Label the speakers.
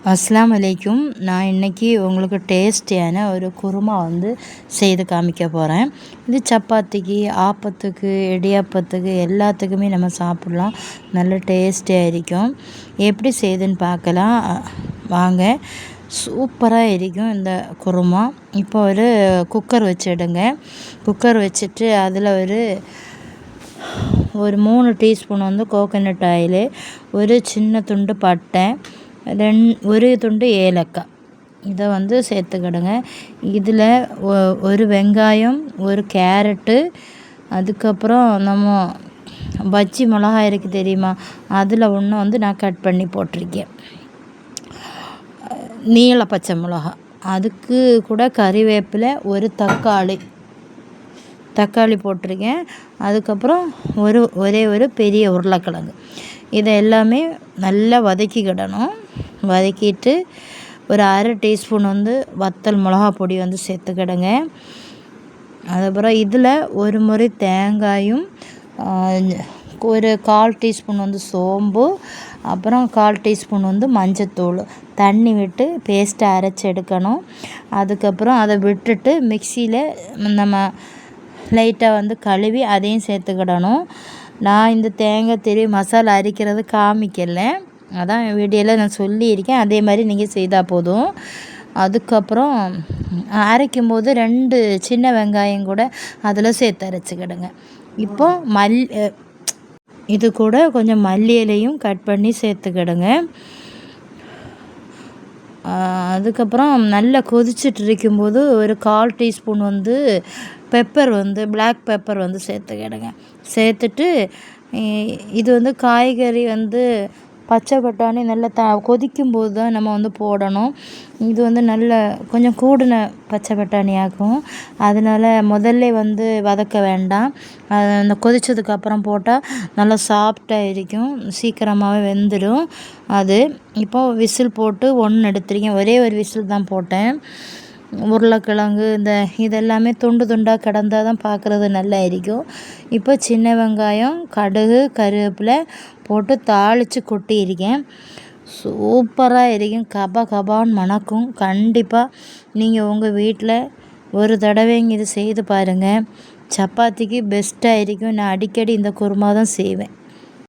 Speaker 1: அஸ்ஸலாமு அலைக்கும். நான் இன்றைக்கி உங்களுக்கு டேஸ்டியான ஒரு குருமா செய்து காமிக்க போகிறேன். இது சப்பாத்திக்கு, ஆப்பத்துக்கு, இடியாப்பத்துக்கு எல்லாத்துக்குமே நம்ம சாப்பிட்லாம். நல்ல டேஸ்டியாக இருக்கும். எப்படி செய்யுதுன்னு பார்க்கலாம் வாங்க. சூப்பராக இருக்கும் இந்த குருமா. இப்போ ஒரு குக்கர் வச்சிடுங்க. குக்கர் வச்சுட்டு அதில் ஒரு 3 டீஸ்பூன் கோகோனட் ஆயிலு, ஒரு சின்ன துண்டு பட்டை, ஒரு துண்டு ஏலக்காய் இதை சேர்த்துக்கிடுங்க. இதில் ஒரு வெங்காயம், ஒரு கேரட்டு, அதுக்கப்புறம் நம்ம பஜ்ஜி மிளகாய் இருக்குது தெரியுமா, அதில் ஒன்று நான் கட் பண்ணி போட்டிருக்கேன். நீல பச்சை மிளகா, அதுக்கு கூட கறிவேப்பிலை, ஒரு தக்காளி போட்டிருக்கேன். அதுக்கப்புறம் ஒரே ஒரு பெரிய உருளைக்கிழங்கு. இதை எல்லாமே நல்லா வதக்கிக்கிடணும். வதக்கிட்டு ஒரு அரை டீஸ்பூன் வத்தல் மிளகா பொடி சேர்த்துக்கிடுங்க. அதுக்கப்புறம் இதில் ஒரு முறை தேங்காயும், ஒரு 1/4 டீஸ்பூன் சோம்பு, அப்புறம் 1/4 டீஸ்பூன் மஞ்சத்தூள் தண்ணி விட்டு பேஸ்ட்டை அரைச்சி எடுக்கணும். அதுக்கப்புறம் அதை விட்டுட்டு மிக்சியில் நம்ம லைட்டாக கழுவி அதையும் சேர்த்துக்கிடணும். நான் இந்த தேங்காய் திரி மசாலா அரைக்கிறது காமிக்கலை, அதான் வீடியோவில் நான் சொல்லியிருக்கேன். அதே மாதிரி நீங்கள் செய்தால் போதும். அதுக்கப்புறம் அரைக்கும்போது 2 சின்ன வெங்காயம் கூட அதில் சேர்த்து அரைச்சிக்கிடுங்க. இப்போது இது கூட கொஞ்சம் மல்லி இலையும் கட் பண்ணி சேர்த்துக்கிடுங்க. அதுக்கப்புறம் நல்லா கொதிச்சுட்டு இருக்கும்போது ஒரு 1/4 டீஸ்பூன் பெப்பர் பிளாக் பெப்பர் சேர்த்துக்கிடுங்க. சேர்த்துட்டு இது காய்கறி பச்சை பட்டாணி நல்லா கொதிக்கும்போது தான் நம்ம போடணும். இது நல்ல கொஞ்சம் கூடின பச்சை பட்டாணி ஆகும். அதனால் முதல்ல வதக்க வேண்டாம். அந்த கொதித்ததுக்கப்புறம் போட்டால் நல்லா சாஃப்டாக இருக்கும், சீக்கிரமாகவே வெந்துடும் அது. இப்போது விசில் போட்டு 1 எடுத்துருக்கேன். ஒரே ஒரு விசில் தான் போட்டேன். உருளைக்கிழங்கு இதெல்லாமே துண்டு துண்டாக கிடந்தால் தான் பார்க்குறது நல்லா இருக்கும். இப்போ சின்ன வெங்காயம், கடுகு, கருவேப்பிலை போட்டு தாளித்து கொட்டியிருக்கேன். சூப்பராக இருக்கும், கபான்னு மணக்கும். கண்டிப்பாக நீங்கள் உங்கள் வீட்டில் ஒரு தடவைங்க இது செய்து பாருங்கள். சப்பாத்திக்கு பெஸ்ட்டாக இருக்கும். நான் அடிக்கடி இந்த குருமா தான் செய்வேன்.